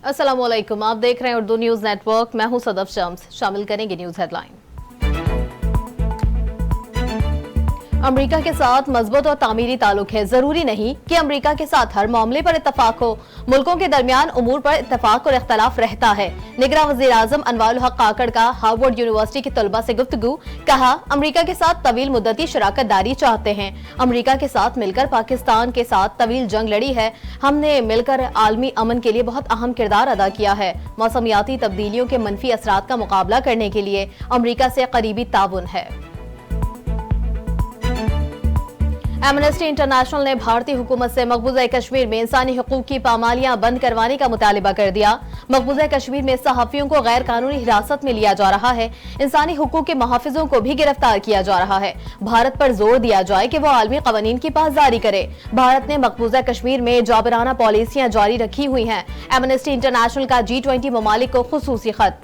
अस्सलामुअलैकुम, आप देख रहे हैं उर्दू न्यूज नेटवर्क। मैं हूं सदफ शम्स। शामिल करेंगे न्यूज हेडलाइन। अमेरिका के साथ मजबूत और तामीरी ताल्लुक है। जरूरी नहीं कि अमेरिका के साथ हर मामले पर इत्तफाक हो। मुल्कों के दरमियान उमूर पर इत्तफाक और इख्तलाफ रहता है। निगरान वज़ीर आज़म अनवारुल हक काकड़ का हार्वर्ड यूनिवर्सिटी के तलबा से गुफ्तगू। कहा, अमेरिका के साथ तवील मुद्दती शराकत दारी चाहते हैं। अमेरिका के साथ मिलकर पाकिस्तान के साथ तवील जंग लड़ी है। हमने मिलकर आलमी अमन के लिए बहुत अहम किरदार अदा किया है। मौसमियाती तब्दीलियों के मनफी असरात का मुकाबला करने के लिए अमेरिका से करीबी ताउन है। एमनेस्टी इंटरनेशनल ने भारतीय हुकूमत से मकबूजा कश्मीर में इंसानी हकूक की पामालियां बंद करवाने का मुतालिबा कर दिया। मकबूजा कश्मीर में सहाफियों को गैर कानूनी हिरासत में लिया जा रहा है। इंसानी हकूक के मुहाफिजों को भी गिरफ्तार किया जा रहा है। भारत पर जोर दिया जाए कि वो आलमी कवानीन की पासदारी करे। भारत ने मकबूजा कश्मीर में जाबराना पॉलिसियां जारी रखी हुई हैं। एमनेस्टी इंटरनेशनल का G20 ममालिक को खुसूसी खत।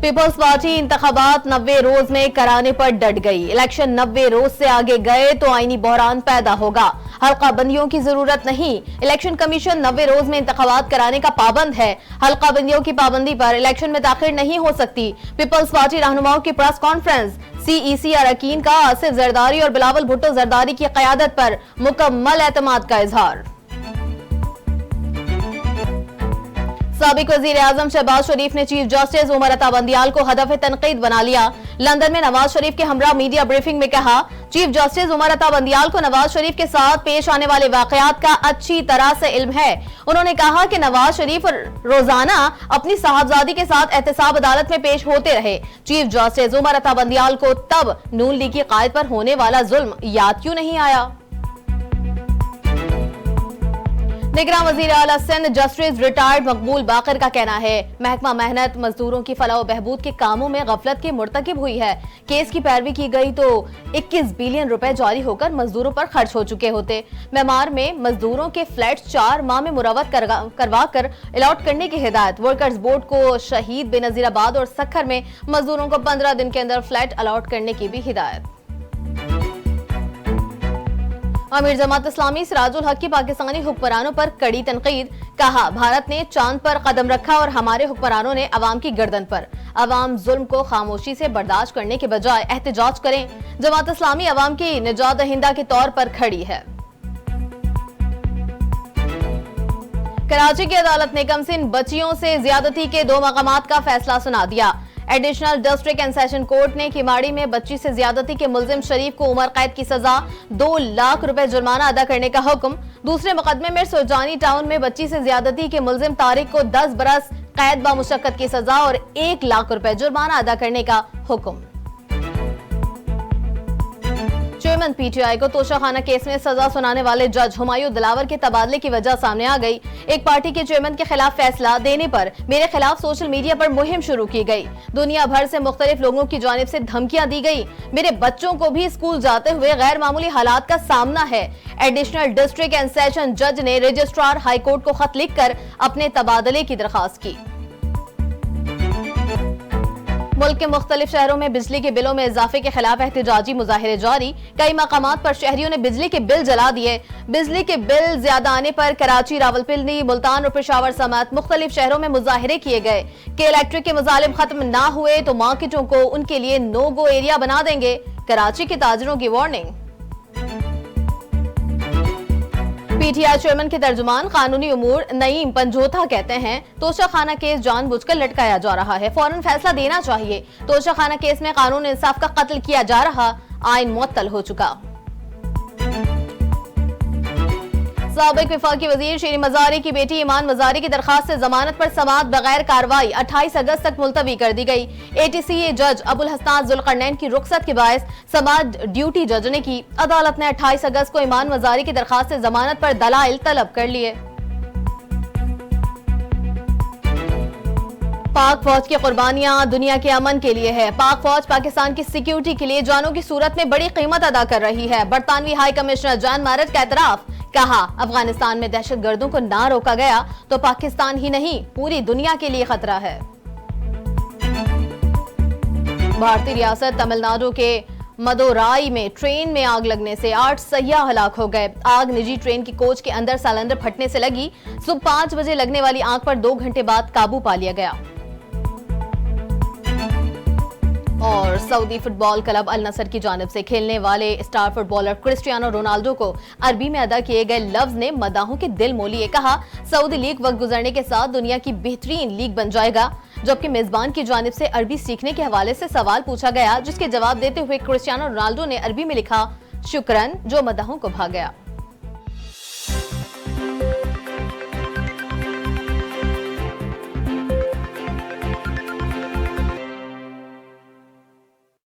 पीपल्स पार्टी इंतखाबात 90 रोज में कराने पर डट गई। इलेक्शन 90 रोज से आगे गए तो आईनी बहरान पैदा होगा। हल्का बंदियों की जरूरत नहीं। इलेक्शन कमीशन 90 रोज में इंतखाबात कराने का पाबंद है। हल्का बंदियों की पाबंदी पर इलेक्शन में ताखिर नहीं हो सकती। पीपल्स पार्टी रहनुमाओं की प्रेस कॉन्फ्रेंस। CEC अरकान का आसिफ जरदारी और बिलावल भुट्टो जरदारी की क़यादत पर मुकम्मल एतमाद का इजहार। साबिक वजीर आजम शहबाज शरीफ ने चीफ जस्टिस उमर अता बंदियाल को हदफ तनकीद बना लिया। लंदन में नवाज शरीफ के हमरा मीडिया ब्रीफिंग में कहा, चीफ जस्टिस उमर अता बंदियाल को नवाज शरीफ के साथ पेश आने वाले वाकयात का अच्छी तरह से इल्म है। उन्होंने कहा कि नवाज शरीफ रोजाना अपनी साहबजादी के साथ एहतसाब अदालत में पेश होते रहे। चीफ जस्टिस उमर अता बंदियाल को तब नून लीग की कायद पर होने वाला जुल्म याद क्यों नहीं आया। निगरान वजीर आला सिंध जस्टिस रिटायर्ड मकबूल बाकर का कहना है, महकमा मेहनत मजदूरों की फलाह व बहबूद के कामों में गफलत की मुर्तकिब हुई है। केस की पैरवी की गई तो 21 बिलियन रुपए जारी होकर मजदूरों पर खर्च हो चुके होते। मेमार में मजदूरों के फ्लैट 4 माह में मुरव्वत करवा कर अलॉट करने की हिदायत। वर्कर्स बोर्ड को शहीद बेनजीराबाद और सखर में मजदूरों को 15 दिन के अंदर फ्लैट अलॉट करने की भी हिदायत। अमीर जमात इस्लामी सिराजुल हक की पाकिस्तानी हुक्मरानों पर कड़ी तनकीद। कहा, भारत ने चांद पर कदम रखा और हमारे हुक्मरानों ने अवाम की गर्दन पर। अवाम जुल्म को खामोशी से बर्दाश्त करने के बजाय एहतजाज करें। जमात इस्लामी अवाम की निजात दहिंदा के तौर पर खड़ी है। कराची की अदालत ने कमसिन बच्चियों से ज्यादती के 2 मकामात का फैसला सुना दिया। Additional district and session court ने किमाड़ी में बच्ची से ज्यादती के मुलजिम शरीफ को उम्र कैद की सजा 2 लाख रुपए जुर्माना अदा करने का हुक्म। दूसरे मुकदमे में सुरजानी टाउन में बच्ची से ज्यादती के मुलजिम तारिक को 10 बरस कैद बामुशक्कत की सजा और 1 लाख रुपए जुर्माना अदा करने का हुक्म। चेयरमैन PTI को तोशाखाना केस में सजा सुनाने वाले जज हुमायूं दिलावर के तबादले की वजह सामने आ गई। एक पार्टी के चेयरमैन के खिलाफ फैसला देने पर मेरे खिलाफ सोशल मीडिया पर मुहिम शुरू की गई। दुनिया भर से मुख्तलिफ लोगों की जानिब से धमकियां दी गई। मेरे बच्चों को भी स्कूल जाते हुए गैर मामूली हालात का सामना है। एडिशनल डिस्ट्रिक्ट एंड सेशन जज ने रजिस्ट्रार हाई कोर्ट को खत लिखकर अपने तबादले की दरखास्त की। मुल्क के मुख्तलिफ शहरों में बिजली के बिलों में इजाफे के खिलाफ एहतजाजी मुजाहिरे जारी। कई मकामात पर शहरियों ने बिजली के बिल जला दिए। बिजली के बिल ज्यादा आने पर कराची, रावलपिंडी, मुल्तान और पेशावर समेत मुख्तलिफ शहरों में मुजाहिरे किए गए कि इलेक्ट्रिक के मुजालिम खत्म ना हुए तो मार्केटों को उनके लिए नो गो एरिया बना देंगे। कराची के ताजिरों की वार्निंग। PTI चेयरमैन के तर्जुमान कानूनी उमूर नईम पंजोथा कहते हैं, तोशाखाना केस जानबूझकर लटकाया जा रहा है। फौरन फैसला देना चाहिए। तोशाखाना केस में कानून इंसाफ का कत्ल किया जा रहा, आइन मुअत्तल हो चुका। साबिक वफाकी वजीर शीरी मजारी की बेटी ईमान मजारी की दरखास्त से जमानत पर समाअत बगैर कार्रवाई 28 अगस्त तक मुलतवी कर दी गई। ATCA जज अबुल हसन जुल्करनैन की रुखसत के बायस समाअत ड्यूटी जज ने की। अदालत ने 28 अगस्त को ईमान मजारी की दरखास्त से जमानत पर दलाइल तलब कर लिए। पाक फौज की कुर्बानियां दुनिया के अमन के लिए है। पाक फौज पाकिस्तान की सिक्योरिटी के लिए जानों की सूरत में बड़ी कीमत अदा कर रही है। बरतानवी हाई कमिश्नर जॉन मैरेट का एतराफ। कहा, अफगानिस्तान में दहशतगर्दों को ना रोका गया तो पाकिस्तान ही नहीं पूरी दुनिया के लिए खतरा है। भारतीय रियासत तमिलनाडु के मदोराई में ट्रेन में आग लगने से 8 सयाह हलाक हो गए। आग निजी ट्रेन की कोच के अंदर सिलेंडर फटने से लगी। सुबह 5 बजे लगने वाली आग पर 2 घंटे बाद काबू पा लिया गया। और सऊदी फुटबॉल क्लब अल नसर की जानिब से खेलने वाले स्टार फुटबॉलर क्रिस्टियानो रोनाल्डो को अरबी में अदा किए गए लफ्ज ने मदाहों के दिल मोह लिए। कहा, सऊदी लीग वक्त गुजरने के साथ दुनिया की बेहतरीन लीग बन जाएगा। जबकि मेजबान की जानिब से अरबी सीखने के हवाले से सवाल पूछा गया, जिसके जवाब देते हुए क्रिस्टियानो रोनाल्डो ने अरबी में लिखा, शुक्रन, जो मदाहों को भा गया।